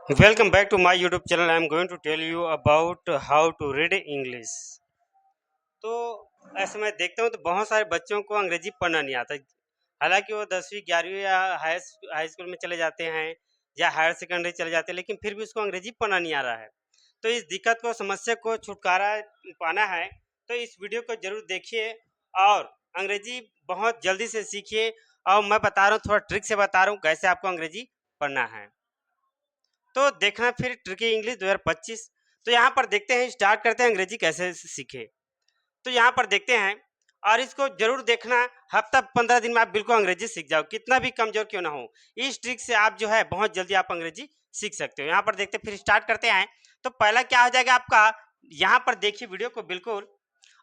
Welcome back to my YouTube channel. I am going to tell you about how to read English. तो ऐसे मैं देखता हूँ तो बहुत सारे बच्चों को अंग्रेजी पढ़ना नहीं आता। हालांकि वो 10वीं 11वीं या हाई स्कूल में चले जाते हैं या हायर सेकेंडरी चले जाते हैं, लेकिन फिर भी उसको अंग्रेजी पढ़ना नहीं आ रहा है। तो इस दिक्कत को समस्या को छुटकारा पाना है तो इस वीडियो को जरूर देखिए और अंग्रेजी बहुत जल्दी से सीखिए। और मैं बता रहा हूँ, थोड़ा ट्रिक से बता रहा हूँ कैसे आपको अंग्रेजी पढ़ना है। तो देखना फिर ट्रिकी इंग्लिश 2025। तो यहाँ पर देखते हैं, स्टार्ट करते हैं अंग्रेजी कैसे सीखे। तो यहाँ पर देखते हैं और इसको जरूर देखना। हफ्ता 15 दिन में आप बिल्कुल अंग्रेजी सीख जाओ, कितना भी कमजोर क्यों ना हो। इस ट्रिक से आप जो है बहुत जल्दी आप अंग्रेजी सीख सकते हो। यहाँ पर देखते फिर स्टार्ट करते हैं। तो पहला क्या हो जाएगा आपका, यहाँ पर देखिए वीडियो को बिल्कुल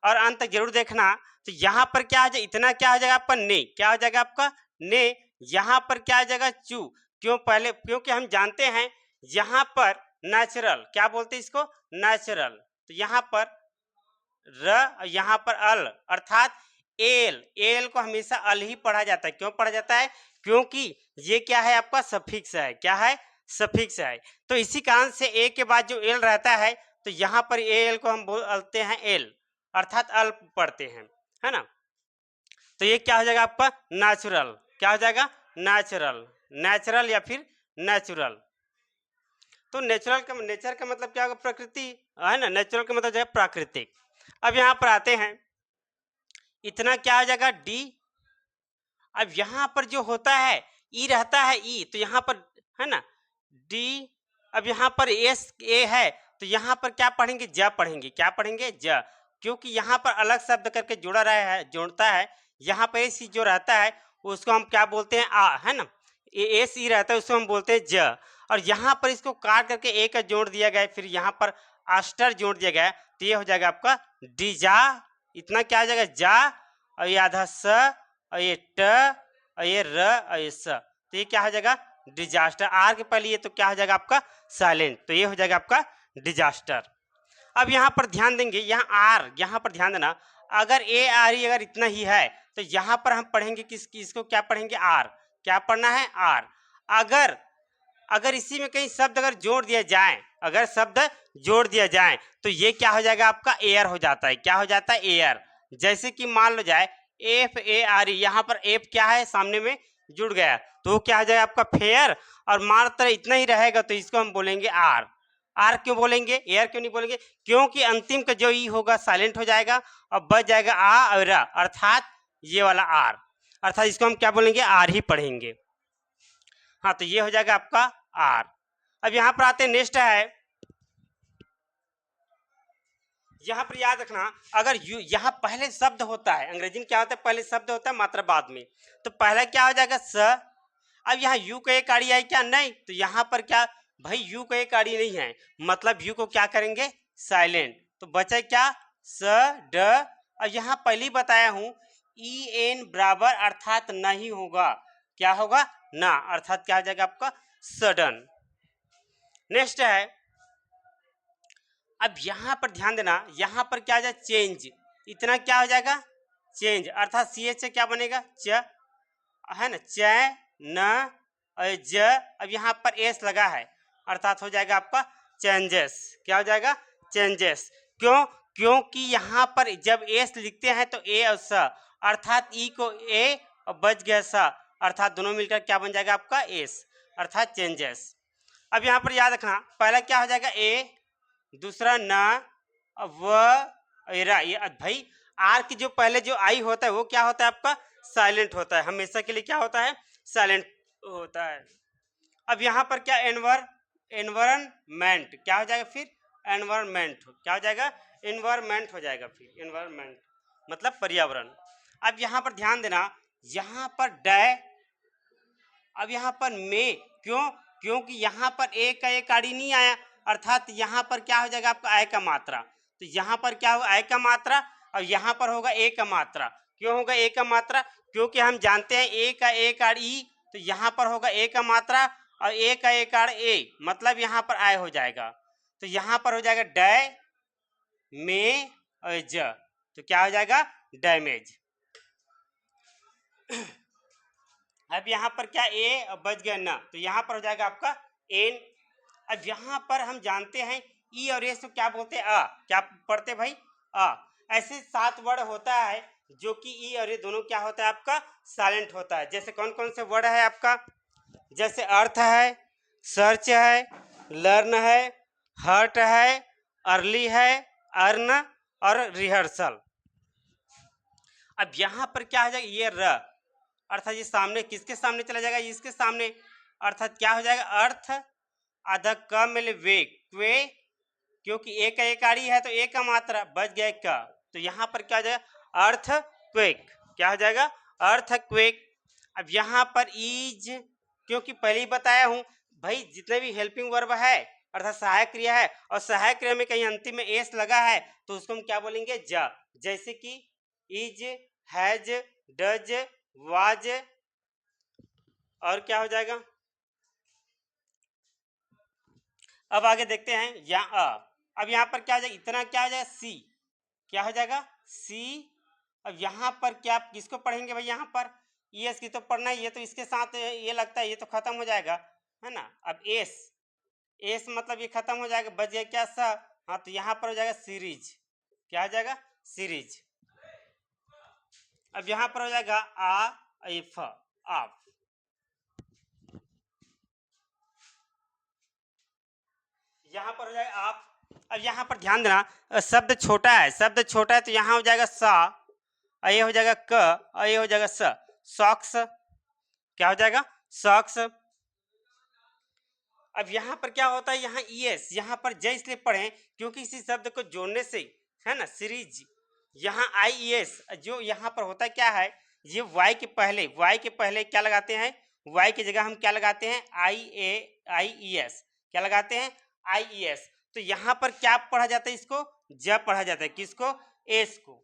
और अंत तक जरूर देखना। तो यहाँ पर क्या हो जाए, इतना क्या हो जाएगा आपका ने, क्या हो जाएगा आपका ने। यहाँ पर क्या हो जाएगा चू। क्यों पहले, क्योंकि हम जानते हैं यहाँ पर नेचुरल क्या बोलते हैं इसको, नेचुरल। तो यहाँ पर र, यहाँ पर अल अर्थात एल। एल को हमेशा अल ही पढ़ा जाता है। क्यों पढ़ा जाता है, क्योंकि ये क्या है आपका सफिक्स है। क्या है, सफिक्स है। तो इसी कारण से ए के बाद जो एल रहता है तो यहाँ पर एल को हम बोलते हैं एल, अर्थात अल पढ़ते हैं, है ना। तो ये क्या हो जाएगा आपका नेचुरल। क्या हो जाएगा, नेचुरल। नेचुरल या फिर नेचुरल। तो नेचुरल का, नेचर का मतलब क्या होगा, प्रकृति, है ना। नेचुरल का मतलब जो है प्राकृतिक। अब यहाँ पर आते हैं, इतना क्या हो जाएगा डी। अब यहाँ पर जो होता है ई रहता है ई, तो यहाँ पर है ना डी। अब यहाँ पर एस ए है तो यहाँ पर क्या पढ़ेंगे, ज पढ़ेंगे। क्या पढ़ेंगे, ज। क्योंकि यहाँ पर अलग शब्द करके जोड़ा रहा है, जोड़ता है। यहाँ पर एस जो रहता है उसको हम क्या बोलते हैं आ, है ना। एस ई रहता है उसको हम बोलते हैं ज। और यहाँ पर इसको काट करके ए का जोड़ दिया गया, फिर यहाँ पर आस्टर जोड़ दिया गया, तो ये हो जाएगा आपका डिजा। इतना क्या हो जाएगा जा, और ये आधा स, और ये ट, और ये र, और ये स। तो ये क्या हो जाएगा डिजास्टर। आर के पहले ये तो क्या हो जाएगा आपका साइलेंट, तो ये हो जाएगा आपका डिजास्टर। अब यहाँ पर ध्यान देंगे, यहाँ आर, यहाँ पर ध्यान देना। अगर ए आर ई अगर इतना ही है तो यहाँ पर हम पढ़ेंगे इसको क्या पढ़ेंगे, आर। क्या पढ़ना है, आर। अगर अगर इसी में कहीं शब्द अगर जोड़ दिया जाए, अगर शब्द जोड़ दिया जाए तो ये क्या हो जाएगा आपका एयर हो जाता है। क्या हो जाता है, एयर। जैसे कि मान लो जाए एफ ए आर ई, यहाँ पर एफ क्या है सामने में जुड़ गया तो वो क्या हो जाएगा आपका फेयर। और मात्र इतना ही रहेगा तो इसको हम बोलेंगे आर। आर क्यों बोलेंगे, एयर क्यों नहीं बोलेंगे, क्योंकि अंतिम का जो ई होगा साइलेंट हो जाएगा और बच जाएगा आ और रा, अर्थात ये वाला आर। अर्थात इसको हम क्या बोलेंगे, आर ही पढ़ेंगे। हाँ, तो ये हो जाएगा आपका आर। अब यहाँ पर आते हैं, नेक्स्ट है, यहाँ पर याद रखना। अगर यू यहाँ पहले शब्द होता है, अंग्रेजी में क्या होता है, पहले शब्द होता है मात्रा बाद में। तो पहला क्या हो जाएगा स। अब यहाँ यू का एक आड़ी है क्या, नहीं। तो यहाँ पर क्या, भाई यू का एक आड़ी नहीं है, मतलब यू को क्या करेंगे साइलेंट। तो बचे क्या स ड। और यहाँ पहले ही बताया हूं ई एन बराबर अर्थात नहीं होगा। क्या होगा ना, अर्थात क्या हो जाएगा आपका सडन। नेक्स्ट है, अब यहाँ पर ध्यान देना, यहाँ पर क्या हो जाए चेंज। इतना क्या हो जाएगा चेंज, अर्थात सी एच से क्या बनेगा च, है ना, च न और ज। अब यहाँ पर एस लगा है अर्थात हो जाएगा आपका चेंजेस। क्या हो जाएगा चेंजेस। क्यों, क्योंकि यहाँ पर जब एस लिखते हैं तो ए और स, अर्थात ई को ए और बच गया स, अर्थात दोनों मिलकर क्या बन जाएगा आपका एस, अर्थात चेंजेस। अब यहाँ पर याद रखना, पहला क्या हो जाएगा ए, दूसरा न, व रा। ये भाई आर की जो पहले जो आई होता है वो क्या होता है आपका साइलेंट होता है, हमेशा के लिए क्या होता है साइलेंट होता है। अब यहाँ पर क्या एनवायरमेंट क्या हो जाएगा, फिर एनवायरमेंट क्या हो जाएगा, एनवायरमेंट हो जाएगा, फिर एनवायरमेंट मतलब पर्यावरण। अब यहाँ पर ध्यान देना, यहाँ पर डै, अब यहाँ पर में, क्यों, क्योंकि यहाँ पर ए का एक आड़ी नहीं आया, अर्थात यहाँ पर क्या हो जाएगा आपका ए का मात्रा। तो यहाँ पर क्या होगा ए का मात्रा और यहाँ पर होगा ए का मात्रा। क्यों होगा ए का मात्रा, क्योंकि हम जानते हैं ए का एक आड़ ई, तो यहाँ पर होगा ए का मात्रा और ए का एक आड़ ए, मतलब यहाँ पर आय हो जाएगा। तो यहाँ पर हो जाएगा डै में और ज, तो क्या हो जाएगा डैमेज। अब यहाँ पर क्या ए बच गया ना, तो यहाँ पर हो जाएगा आपका एन। अब यहाँ पर हम जानते हैं ई और एस को क्या बोलते हैं, अ। क्या पढ़ते भाई, अ। ऐसे 7 वर्ड होता है जो कि ई और ए दोनों क्या होता है आपका साइलेंट होता है। जैसे कौन कौन से वर्ड है आपका, जैसे अर्थ है, सर्च है, लर्न है, हर्ट है, अर्ली है, अर्न और रिहर्सल। अब यहाँ पर क्या हो जाएगा, ये र, अर्थात ये सामने किसके सामने चला जाएगा, इसके सामने, अर्थात क्या हो जाएगा, अर्थ आधा क मिले वे क्वे, क्योंकि एक का एकारी है तो एक का मात्रा बच गया का, तो यहाँ पर क्या हो जाएगा, अर्थ क्वेक। क्या हो जाएगा, अर्थ क्वेक। अब यहाँ पर इज, क्योंकि पहले ही बताया हूं भाई जितने भी हेल्पिंग वर्ब है अर्थात सहायक क्रिया है और सहायक क्रिया में कहीं अंतिम में एस लगा है तो उसको हम क्या बोलेंगे, जा। जैसे कि इज, हैज, डज, वाज, और क्या हो जाएगा। अब आगे देखते हैं अब यहाँ पर क्या हो जाएगा, इतना क्या हो जाएगा, सी। क्या हो जाएगा, सी। अब यहाँ पर क्या किसको पढ़ेंगे भाई, यहाँ पर एस की तो पढ़ना ही है तो इसके साथ ये लगता है ये तो खत्म हो जाएगा, है ना। अब एस, एस मतलब ये खत्म हो जाएगा, बच गया क्या, सा। हाँ तो यहाँ पर हो जाएगा सीरीज। क्या हो जाएगा, सीरीज। अब यहाँ पर हो जाएगा आ इफ, आप। यहाँ पर हो जाएगा आप। अब यहाँ पर ध्यान देना शब्द छोटा है, शब्द छोटा है तो यहाँ हो जाएगा सा, और ये हो जाएगा क, और ये हो जाएगा स, सॉक्स। क्या हो जाएगा, सॉक्स। अब यहाँ पर क्या होता है, यहाँ ईएस, यहाँ पर जय इसलिए पढ़ें क्योंकि इसी शब्द को जोड़ने से, है ना, सीरीज। यहाँ आई एस जो यहाँ पर होता है क्या है, ये वाई के पहले क्या लगाते हैं, वाई की जगह हम क्या लगाते हैं, आई ई एस। क्या लगाते हैं, आई ई एस। तो यहाँ पर क्या पढ़ा जाता है, इसको जब पढ़ा जाता है, किसको, एस को।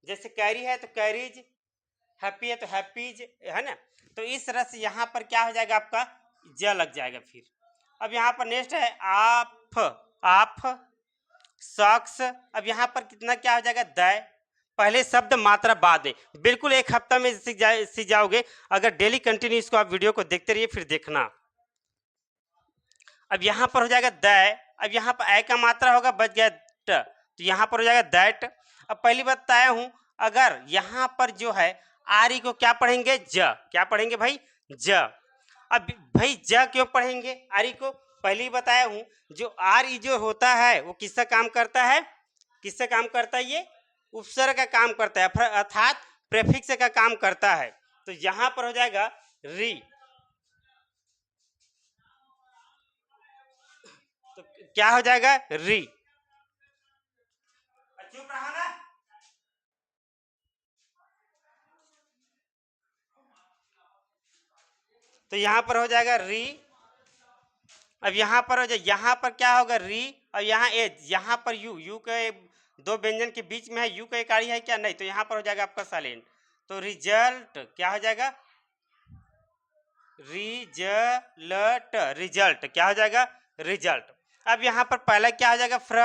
जैसे कैरी है तो कैरीज, हैप्पी है तो हैप्पीज, है ना। तो इस तरह से यहाँ पर क्या हो जाएगा आपका, ज लग जाएगा फिर। अब यहाँ पर नेक्स्ट है आप, आप, सॉक्स। अब यहाँ पर कितना क्या हो जाएगा, दय। पहले शब्द मात्रा बाद में, बिल्कुल एक हफ्ता में सीख जाओगे अगर डेली कंटिन्यू इसको आप वीडियो को देखते रहिए, फिर देखना। अब यहाँ पर हो जाएगा दय। अब यहाँ पर ए का मात्रा होगा, बच गया ट, तो यहाँ पर हो जाएगा दैट। अब पहली बात बताया हूं, अगर यहाँ पर जो है आर ई को क्या पढ़ेंगे, ज। क्या पढ़ेंगे भाई, ज। अब भाई ज क्यों पढ़ेंगे आर ई को, पहले ही बताया हूं, जो आर ई जो होता है वो किसका काम करता है, किससे काम करता है, ये उपसर्ग का काम करता है, अर्थात प्रेफिक्स का काम करता है। तो यहाँ पर हो जाएगा री। तो क्या हो जाएगा, री। चुप रहा ना। तो यहाँ पर हो जाएगा री। अब यहाँ पर हो जाए, यहाँ पर क्या होगा, री, और यहाँ एज, यहाँ पर यू, यू के दो व्यंजन के बीच में है, यू का इकाई है क्या, नहीं, तो यहाँ पर हो जाएगा आपका साइलेंट। तो रिजल्ट क्या हो जाएगा, रिजल्ट, रिजल्ट। क्या हो जाएगा, रिजल्ट। अब यहाँ पर पहला क्या हो जाएगा, फ्र।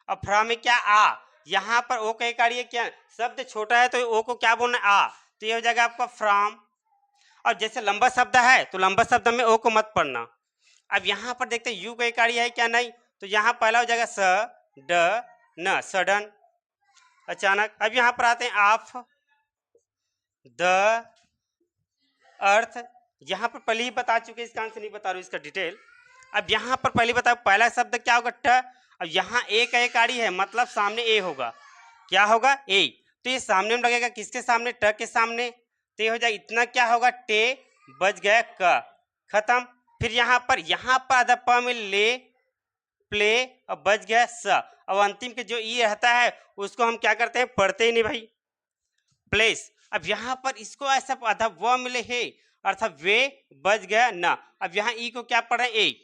अब फ्रा में क्या, आ। यहाँ पर ओ का इकाई है क्या, शब्द छोटा है तो ओ को क्या बोलना है, आ, तो ये हो जाएगा आपका फ्राम। और जैसे लंबा शब्द है तो लंबा शब्द में ओ को मत पढ़ना। अब यहाँ पर देखते हैं यू का इकाई है क्या, नहीं, तो यहाँ पहला हो जाएगा स ड न, सडन, अचानक। अब यहाँ पर आते हैं ऑफ, द, अर्थ। यहाँ पर पहले ही बता चुके, इसका आंसर नहीं बता रहा हूँ, इसका डिटेल। अब यहाँ पर पहले बताओ पहला शब्द क्या होगा, ट। अब यहाँ ए का इकाई है मतलब सामने ए होगा, क्या होगा, ए। तो ये सामने में लगेगा किसके सामने, ट के सामने, तो ये हो जाएगा इतना क्या होगा, टे, बच गया क, खत्म। फिर यहाँ पर आधा प में ले, प्ले, और बच गया स। अब अंतिम के जो ई रहता है उसको हम क्या करते हैं, पढ़ते ही नहीं भाई, प्लेस। अब यहाँ पर इसको ऐसा आधा व मिले है अर्थात वे, बच गया ना। अब यहाँ ई को क्या पढ़े, ए,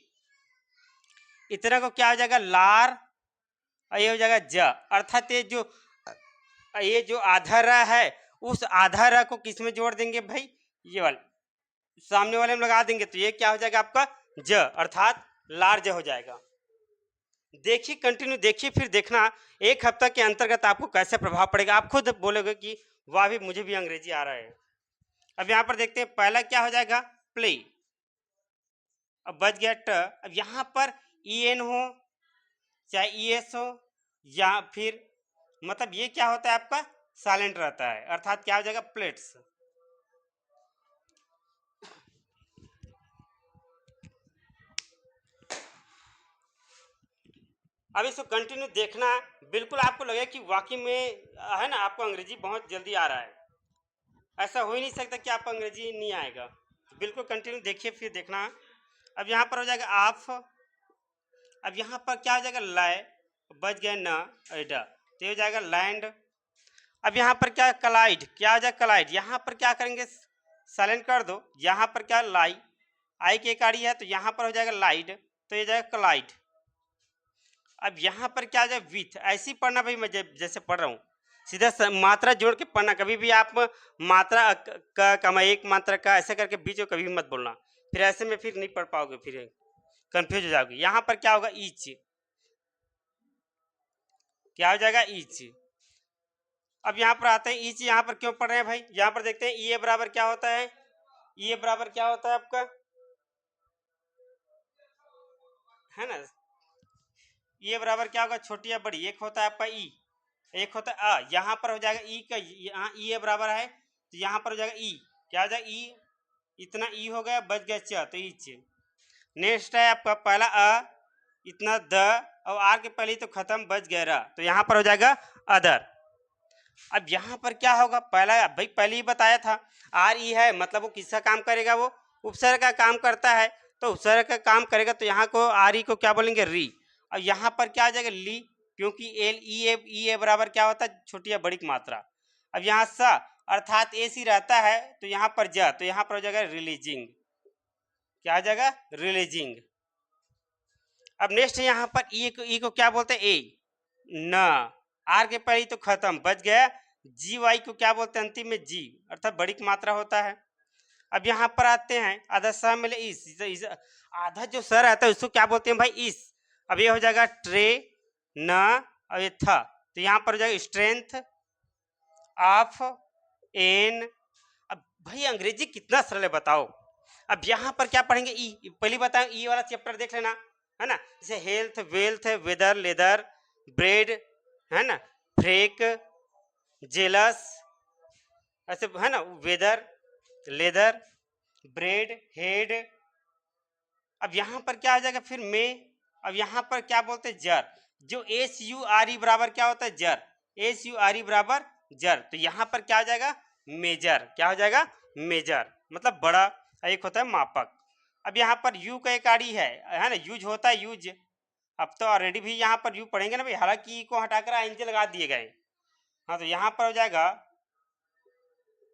इतना को क्या हो जाएगा, लार, और ये हो जाएगा ज। अर्थात ये जो आधा र है उस आधा र को किस में जोड़ देंगे भाई, ये वाले सामने वाले में लगा देंगे, तो ये क्या हो जाएगा आपका ज, अर्थात लार्ज हो जाएगा। देखिए कंटिन्यू देखिए, फिर देखना एक हफ्ता के अंतर्गत आपको कैसे प्रभाव पड़ेगा, आप खुद बोलोगे कि वाह भी मुझे भी अंग्रेजी आ रहा है। अब यहाँ पर देखते हैं पहला क्या हो जाएगा, प्ले, अब बच गया ट। अब यहाँ पर ई एन हो चाहे ई एस हो, या फिर मतलब ये क्या होता है आपका साइलेंट रहता है, अर्थात क्या हो जाएगा प्लेट्स। अब इसको कंटिन्यू देखना, बिल्कुल आपको लगेगा कि वाकई में है ना आपको अंग्रेजी बहुत जल्दी आ रहा है। ऐसा हो ही नहीं सकता कि आपको अंग्रेजी नहीं आएगा। बिल्कुल कंटिन्यू देखिए फिर देखना। अब यहाँ पर हो जाएगा ऑफ, अब यहाँ पर क्या हो जाएगा लाए, बच गए ना एडा, तो हो जाएगा लैंड। अब यहाँ पर क्या कलाइड, क्या हो जाएगा कलाइड, यहाँ पर क्या करेंगे साइलेंट कर दो, यहाँ पर क्या लाई, आई की एकाड़ी है तो यहाँ पर हो जाएगा लाइड, तो ये जाएगा कलाइड। अब यहाँ पर क्या जाए विथ, ऐसी पढ़ना भाई, मैं जैसे पढ़ रहा हूँ सीधा मात्रा जोड़ के पढ़ना, कभी भी आप मात्रा का एक मात्रा का ऐसे करके बीच में कभी भी मत बोलना, फिर ऐसे में फिर नहीं पढ़ पाओगे, फिर कंफ्यूज हो जाओगे। यहाँ पर क्या होगा ईच, क्या हो जाएगा ईच। अब यहाँ पर आते हैं ईच, यहाँ पर क्यों पढ़ रहे हैं भाई, यहाँ पर देखते हैं ई ए बराबर क्या होता है, ई ए बराबर क्या होता है आपका, है ना, ई ए बराबर क्या होगा छोटी या बड़ी, एक होता है आपका ई, एक होता है अ, यहाँ पर हो जाएगा ई का, यहाँ ई ए बराबर है तो यहाँ पर हो जाएगा ई, क्या हो जाएगा ई, इतना ई हो गया, बच गया च, तो ईच। नेक्स्ट है आपका पहला अ, इतना द, और आर के पहले तो खत्म, बच गया र, तो यहाँ पर हो जाएगा अदर। अब यहाँ पर क्या होगा, पहला भाई पहले ही बताया था आर ई है, मतलब वो किसका काम करेगा, वो उपसर्ग का काम करता है, तो उपसर्ग का काम करेगा तो यहाँ को आर ई को क्या बोलेंगे री। अब यहाँ पर क्या आ जाएगा ली, क्योंकि एल ई ए बराबर क्या होता है छोटी या बड़ी की मात्रा। अब यहाँ स अर्थात ए सी रहता है तो यहाँ पर ज, तो यहाँ पर हो जाएगा रिलीजिंग, क्या आ जाएगा रिलीजिंग। अब नेक्स्ट यहाँ पर ई को क्या बोलते हैं ए, न, आर के पहले तो खत्म, बच गया। जी वाई को क्या बोलते हैं अंतिम में जी, अर्थात बड़ी की मात्रा होता है। अब यहाँ पर आते हैं आधा स मिले इस आधा जो सर रहता है उसको क्या बोलते हैं भाई इस। अब ये हो जाएगा ट्रे न, और ये था, तो यहाँ पर हो जाएगा स्ट्रेंथ ऑफ एन। अब भाई अंग्रेजी कितना सरल है बताओ। अब यहाँ पर क्या पढ़ेंगे ई, पहले बताओ ई वाला चैप्टर देख लेना, है ना, जैसे health wealth weather leather bread, है ना, फ्रेक जेलस, ऐसे है ना, वेदर लेदर ब्रेड हेड। अब यहाँ पर क्या आ जाएगा फिर में। अब यहाँ पर क्या बोलते हैं जर, जो एस यू आर ई बराबर क्या होता है जर, एस यू आर ई बराबर जर, तो यहाँ पर क्या हो जाएगा मेजर, क्या हो जाएगा मेजर, मतलब बड़ा, एक होता है मापक। अब यहाँ पर यू का एक आड़ी है ना, यूज होता है यूज, अब तो ऑलरेडी भी यहाँ पर यू पढ़ेंगे ना भाई, हालांकि को हटाकर आईएनजी लगा दिए गए। हाँ तो यहाँ पर हो जाएगा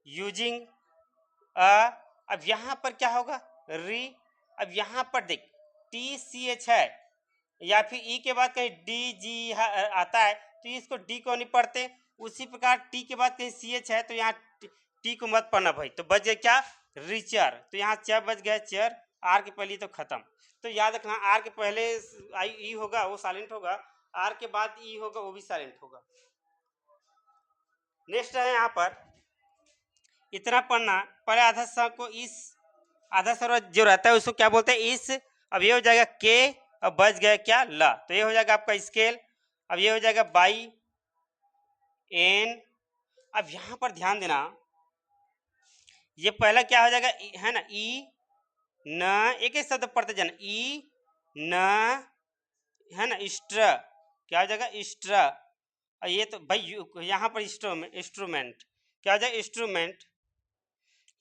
यूजिंग अ। अब यहाँ पर क्या होगा री। अब यहाँ पर देख टी सी एच है या फिर ई के बाद कहीं डी जी आता है तो इसको डी को नहीं पढ़ते, उसी प्रकार टी के बाद कहीं सी एच है तो यहाँ टी को मत पढ़ना भाई, तो बच गया क्या रिचर, तो यहाँ च बच गया चेयर, आर के पहले तो खत्म। तो याद रखना आर के पहले आई ई होगा वो साइलेंट होगा, आर के बाद ई होगा वो भी साइलेंट होगा। नेक्स्ट है यहाँ पर इतना पढ़ना, पहले आधा स को इस, आधा स्वर जो रहता है उसको क्या बोलते हैं इस। अब ये हो जाएगा के, अब बच गया क्या ला, तो ये हो जाएगा आपका स्केल। अब ये हो जाएगा बाई एन। अब यहाँ पर ध्यान देना ये पहला क्या हो जाएगा है ना ई न, एक एक शब्द पढ़ते जाना ई न, है ना स्ट्र, क्या हो जाएगा स्ट्र। और ये तो भाई यहाँ पर इंस्ट्रूमेंट, क्या हो जाएगा इंस्ट्रूमेंट,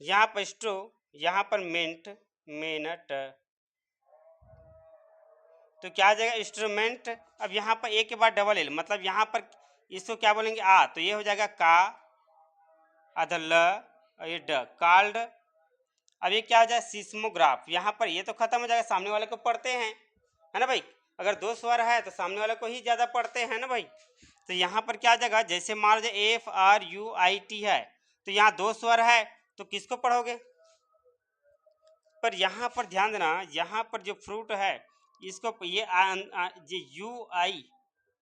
यहाँ पर स्ट्रो, यहाँ पर मेंट मेनट, तो क्या आ जाएगा इंस्ट्रूमेंट। अब यहाँ पर ए के बाद डबल एल, मतलब यहाँ पर इसको क्या बोलेंगे आ, तो ये हो जाएगा का, आधा ल और ये ड कार्ड। अब ये क्या हो जाएगा सिस्मोग्राफ, यहाँ पर ये तो खत्म हो जाएगा, सामने वाले को पढ़ते हैं, है ना भाई, अगर दो स्वर है तो सामने वाले को ही ज़्यादा पढ़ते हैं ना भाई। तो यहाँ पर क्या आ जाएगा, जैसे मान लीजिए F R you I T है तो यहाँ दो स्वर है तो किसको पढ़ोगे। पर यहाँ पर ध्यान देना, यहाँ पर जो फ्रूट है इसको ये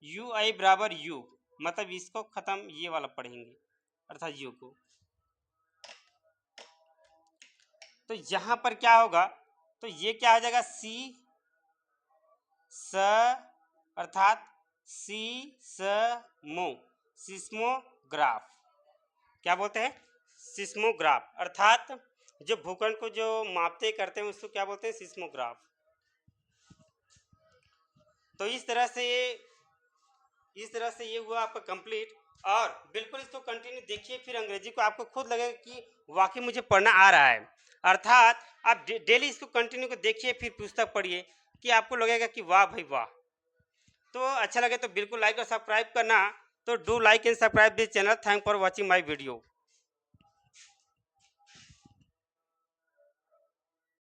यू आई बराबर यू, मतलब इसको खत्म ये वाला पढ़ेंगे अर्थात यू को। तो यहाँ पर क्या होगा, तो ये क्या हो जाएगा सी स अर्थात सिस्मोग्राफ। क्या बोलते हैं? सिस्मोग्राफ अर्थात जो भूखंड को जो मापते करते हैं उसको क्या बोलते हैं? सिस्मोग्राफ। तो इस तरह से ये हुआ आपका कंप्लीट। और बिल्कुल इसको कंटिन्यू देखिए, फिर अंग्रेजी को आपको खुद लगेगा कि वाकई मुझे पढ़ना आ रहा है। अर्थात आप डेली इसको कंटिन्यू को देखिए, फिर पुस्तक पढ़िए कि आपको लगेगा कि वाह भाई वाह। तो अच्छा लगे तो बिल्कुल लाइक और सब्सक्राइब करना। तो do like and subscribe this channel. Thank for watching my video.